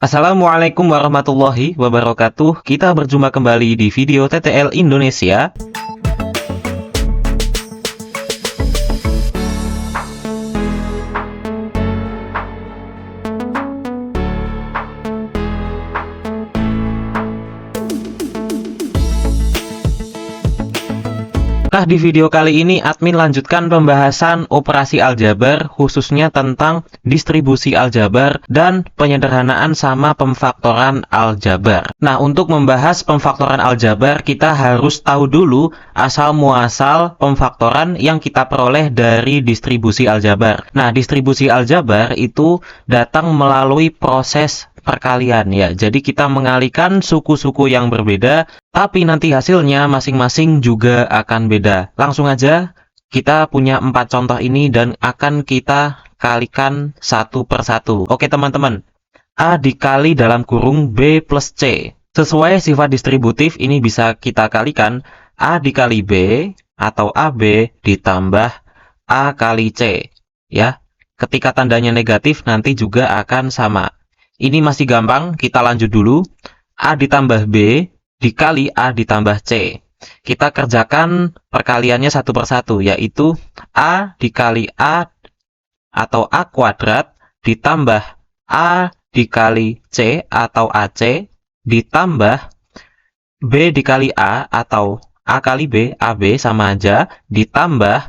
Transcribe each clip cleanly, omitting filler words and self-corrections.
Assalamualaikum warahmatullahi wabarakatuh. Kita berjumpa kembali di video TTL Indonesia. Nah, di video kali ini admin lanjutkan pembahasan operasi aljabar, khususnya tentang distribusi aljabar dan penyederhanaan sama pemfaktoran aljabar. Nah, untuk membahas pemfaktoran aljabar, kita harus tahu dulu asal-muasal pemfaktoran yang kita peroleh dari distribusi aljabar. Nah, distribusi aljabar itu datang melalui proses perkalian ya. Jadi kita mengalihkan suku-suku yang berbeda, tapi nanti hasilnya masing-masing juga akan beda. Langsung aja, kita punya 4 contoh ini dan akan kita kalikan satu per satu. Oke teman-teman, A dikali dalam kurung B plus C. Sesuai sifat distributif ini bisa kita kalikan A dikali B atau AB ditambah A kali C. Ya, ketika tandanya negatif nanti juga akan sama. Ini masih gampang, kita lanjut dulu. A ditambah B dikali A ditambah C. Kita kerjakan perkaliannya satu per satu, yaitu A dikali A atau A kuadrat ditambah A dikali C atau AC ditambah B dikali A atau A kali B, AB sama aja, ditambah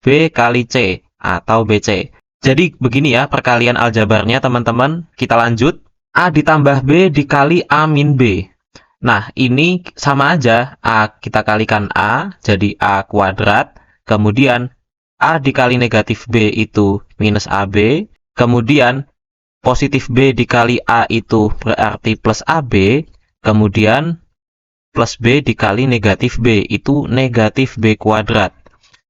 B kali C atau BC. Jadi begini ya perkalian aljabarnya teman-teman. Kita lanjut. A ditambah B dikali A min B. Nah ini sama aja. A kita kalikan A jadi A kuadrat. Kemudian A dikali negatif B itu minus AB. Kemudian positif B dikali A itu berarti plus AB. Kemudian plus B dikali negatif B itu negatif B kuadrat.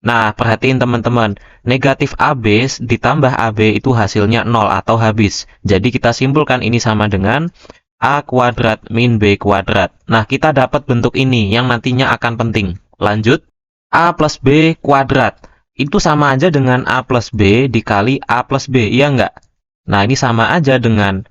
Nah, perhatiin teman-teman, negatif AB ditambah AB itu hasilnya 0 atau habis. Jadi kita simpulkan ini sama dengan A kuadrat min B kuadrat. Nah, kita dapat bentuk ini yang nantinya akan penting. Lanjut, A plus B kuadrat. Itu sama aja dengan A plus B dikali A plus B, iya enggak? Nah, ini sama aja dengan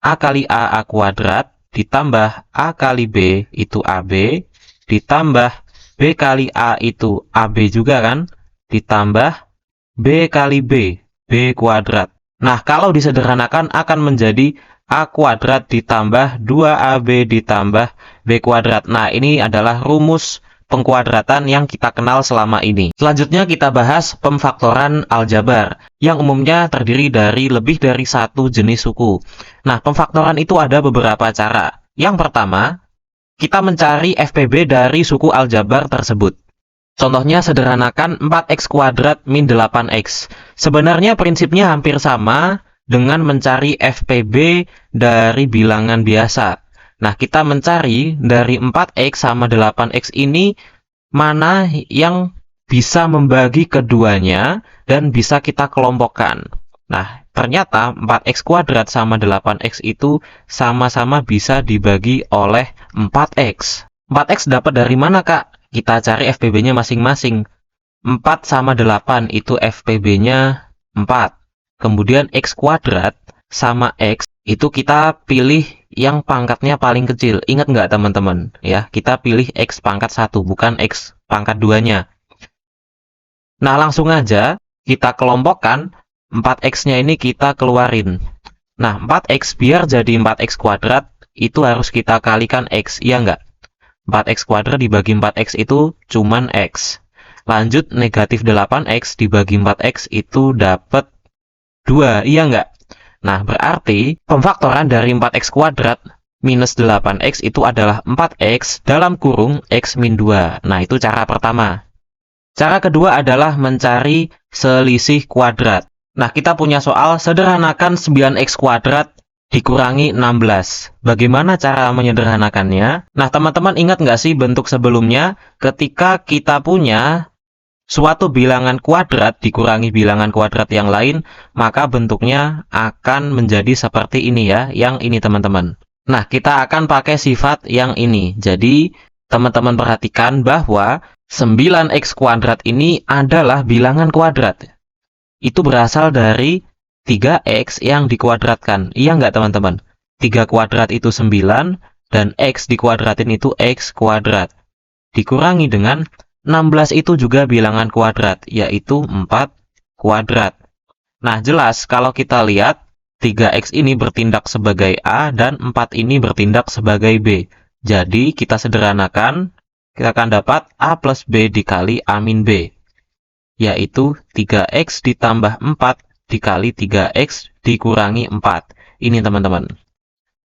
A kali A kuadrat ditambah A kali B itu AB ditambah B kali A itu AB juga kan, ditambah B kali B, B kuadrat. Nah, kalau disederhanakan akan menjadi A kuadrat ditambah 2AB ditambah B kuadrat. Nah, ini adalah rumus pengkuadratan yang kita kenal selama ini. Selanjutnya kita bahas pemfaktoran aljabar, yang umumnya terdiri dari lebih dari satu jenis suku. Nah, pemfaktoran itu ada beberapa cara. Yang pertama, kita mencari FPB dari suku aljabar tersebut. Contohnya sederhanakan 4x kuadrat min 8x. Sebenarnya prinsipnya hampir sama dengan mencari FPB dari bilangan biasa. Nah, kita mencari dari 4x sama 8x ini mana yang bisa membagi keduanya dan bisa kita kelompokkan. Nah, ternyata 4x kuadrat sama 8x itu sama-sama bisa dibagi oleh 4x. 4x dapat dari mana, Kak? Kita cari FPB-nya masing-masing. 4 sama 8 itu FPB-nya 4. Kemudian x kuadrat sama x itu kita pilih yang pangkatnya paling kecil. Ingat nggak teman-teman? Ya, kita pilih x pangkat 1, bukan x pangkat 2-nya. Nah, langsung aja kita kelompokkan. 4x-nya ini kita keluarin. Nah, 4x biar jadi 4x kuadrat, itu harus kita kalikan x, iya nggak? 4x kuadrat dibagi 4x itu cuman x. Lanjut, negatif 8x dibagi 4x itu dapat 2, iya nggak? Nah, berarti pemfaktoran dari 4x kuadrat minus 8x itu adalah 4x dalam kurung x min 2. Nah, itu cara pertama. Cara kedua adalah mencari selisih kuadrat. Nah, kita punya soal sederhanakan 9x kuadrat dikurangi 16. Bagaimana cara menyederhanakannya? Nah, teman-teman ingat nggak sih bentuk sebelumnya? Ketika kita punya suatu bilangan kuadrat dikurangi bilangan kuadrat yang lain, maka bentuknya akan menjadi seperti ini ya, yang ini teman-teman. Nah, kita akan pakai sifat yang ini. Jadi, teman-teman perhatikan bahwa 9x kuadrat ini adalah bilangan kuadrat. Itu berasal dari 3x yang dikuadratkan. Iya nggak teman-teman? 3 kuadrat itu 9, dan X dikuadratin itu X kuadrat. Dikurangi dengan 16 itu juga bilangan kuadrat, yaitu 4 kuadrat. Nah, jelas kalau kita lihat 3X ini bertindak sebagai A dan 4 ini bertindak sebagai B. Jadi, kita sederhanakan, kita akan dapat A plus B dikali A min B, yaitu 3X ditambah 4 dikali 3X dikurangi 4. Ini teman-teman.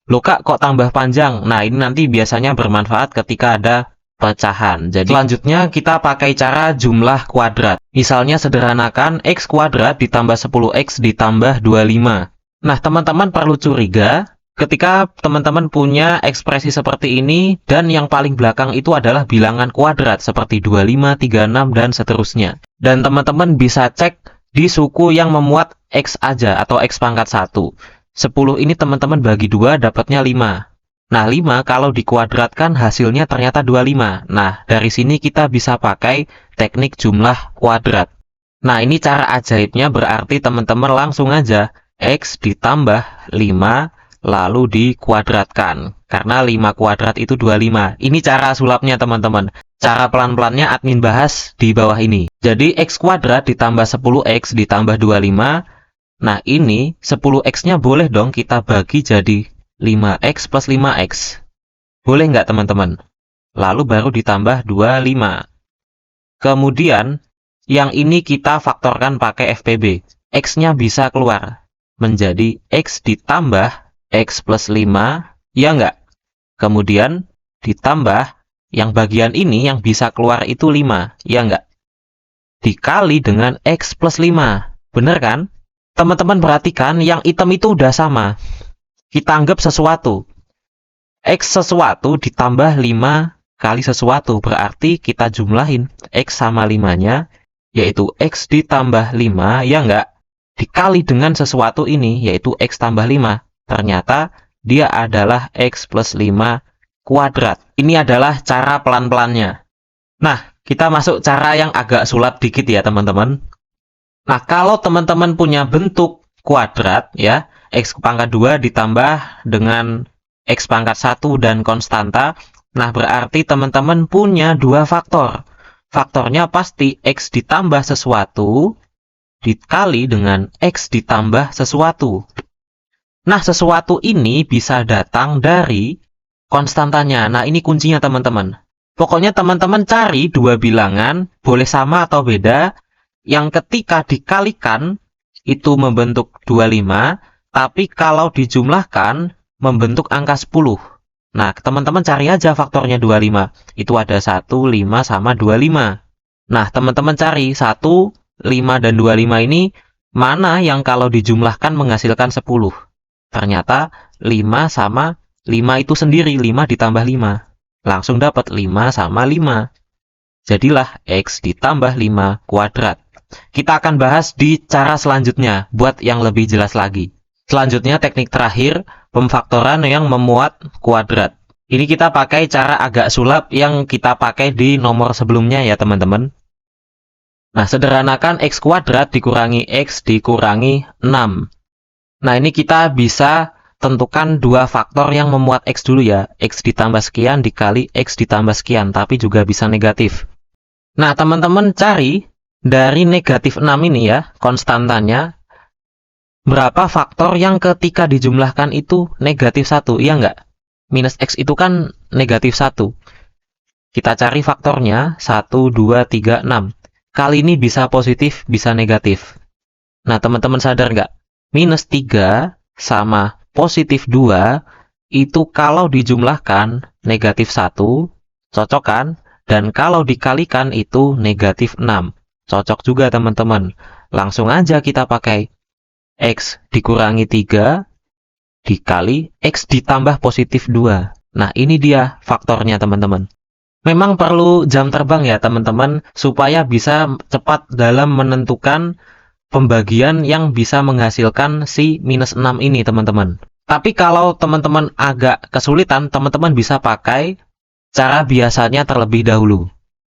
Loh kak, kok tambah panjang? Nah, ini nanti biasanya bermanfaat ketika ada pecahan. Jadi, selanjutnya kita pakai cara jumlah kuadrat. Misalnya sederhanakan X kuadrat ditambah 10X ditambah 25. Nah, teman-teman perlu curiga ketika teman-teman punya ekspresi seperti ini dan yang paling belakang itu adalah bilangan kuadrat seperti 25, 36, dan seterusnya. Dan teman-teman bisa cek di suku yang memuat X aja atau X pangkat 1. 10 ini teman-teman bagi 2 dapatnya 5. Nah, 5 kalau dikuadratkan hasilnya ternyata 25. Nah, dari sini kita bisa pakai teknik jumlah kuadrat. Nah, ini cara ajaibnya, berarti teman-teman langsung aja X ditambah 5 lalu dikuadratkan. Karena 5 kuadrat itu 25. Ini cara sulapnya teman-teman. Cara pelan-pelannya admin bahas di bawah ini. Jadi X kuadrat ditambah 10X ditambah 25. Nah, ini 10X-nya boleh dong kita bagi jadi 5X plus 5X. Boleh nggak teman-teman? Lalu baru ditambah 25. Kemudian, yang ini kita faktorkan pakai FPB. X-nya bisa keluar menjadi X ditambah X plus 5, ya nggak? Kemudian, ditambah yang bagian ini yang bisa keluar itu 5, ya nggak? Dikali dengan X plus 5. Bener kan? Teman-teman perhatikan, yang hitam itu udah sama. Kita anggap sesuatu. X sesuatu ditambah 5 kali sesuatu. Berarti kita jumlahin X sama 5-nya, yaitu X ditambah 5, ya nggak? Dikali dengan sesuatu ini, yaitu X tambah 5. Ternyata dia adalah X plus 5 kuadrat. Ini adalah cara pelan-pelannya. Nah, kita masuk cara yang agak sulap dikit ya teman-teman. Nah, kalau teman-teman punya bentuk kuadrat ya, X pangkat 2 ditambah dengan X pangkat 1 dan konstanta, nah berarti teman-teman punya dua faktor. Faktornya pasti X ditambah sesuatu dikali dengan X ditambah sesuatu. Nah, sesuatu ini bisa datang dari konstantanya. Nah, ini kuncinya teman-teman. Pokoknya teman-teman cari dua bilangan, boleh sama atau beda, yang ketika dikalikan itu membentuk 25, tapi kalau dijumlahkan membentuk angka 10. Nah, teman-teman cari aja faktornya 25. Itu ada 1, 5, sama 25. Nah, teman-teman cari 1, 5, dan 25 ini mana yang kalau dijumlahkan menghasilkan 10. Ternyata 5 sama 5 itu sendiri, 5 ditambah 5. Langsung dapat 5 sama 5. Jadilah X ditambah 5 kuadrat. Kita akan bahas di cara selanjutnya, buat yang lebih jelas lagi. Selanjutnya teknik terakhir, pemfaktoran yang memuat kuadrat. Ini kita pakai cara agak sulap yang kita pakai di nomor sebelumnya ya teman-teman. Nah, sederhanakan X kuadrat dikurangi X dikurangi 6. Nah, ini kita bisa tentukan dua faktor yang memuat X dulu ya. X ditambah sekian dikali X ditambah sekian, tapi juga bisa negatif. Nah, teman-teman cari dari negatif 6 ini ya, konstantanya, berapa faktor yang ketika dijumlahkan itu negatif 1, iya nggak? Minus X itu kan negatif 1. Kita cari faktornya, 1, 2, 3, 6. Kali ini bisa positif, bisa negatif. Nah, teman-teman sadar nggak? Minus 3 sama positif 2, itu kalau dijumlahkan negatif 1, cocok kan? Dan kalau dikalikan itu negatif 6. Cocok juga teman-teman. Langsung aja kita pakai X dikurangi 3 dikali X ditambah positif 2. Nah, ini dia faktornya teman-teman. Memang perlu jam terbang ya teman-teman, supaya bisa cepat dalam menentukan pembagian yang bisa menghasilkan si minus 6 ini teman-teman. Tapi kalau teman-teman agak kesulitan, teman-teman bisa pakai cara biasanya terlebih dahulu.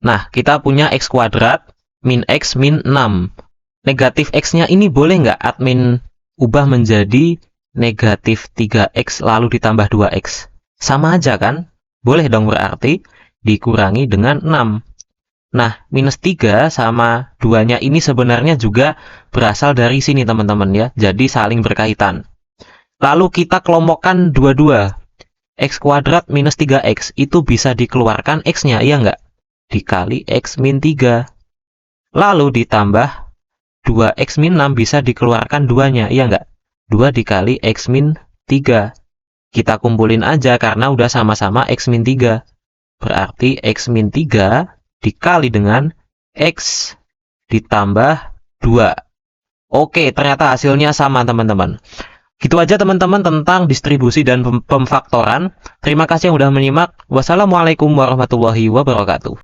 Nah, kita punya X kuadrat min X min 6. Negatif X-nya ini boleh nggak admin ubah menjadi negatif 3x lalu ditambah 2x. Sama aja kan? Boleh dong berarti dikurangi dengan 6. Nah, minus 3 sama 2-nya ini sebenarnya juga berasal dari sini teman-teman ya. Jadi saling berkaitan. Lalu kita kelompokkan dua-dua. X kuadrat minus 3x itu bisa dikeluarkan x-nya, iya nggak? Dikali x min 3. Lalu ditambah 2x min 6 bisa dikeluarkan 2-nya, iya nggak? 2 dikali x min 3. Kita kumpulin aja karena udah sama-sama x min 3. Berarti x min 3 dikali dengan x ditambah 2. Oke, ternyata hasilnya sama teman-teman. Gitu aja teman-teman tentang distribusi dan pemfaktoran. Terima kasih yang sudah menyimak. Wassalamualaikum warahmatullahi wabarakatuh.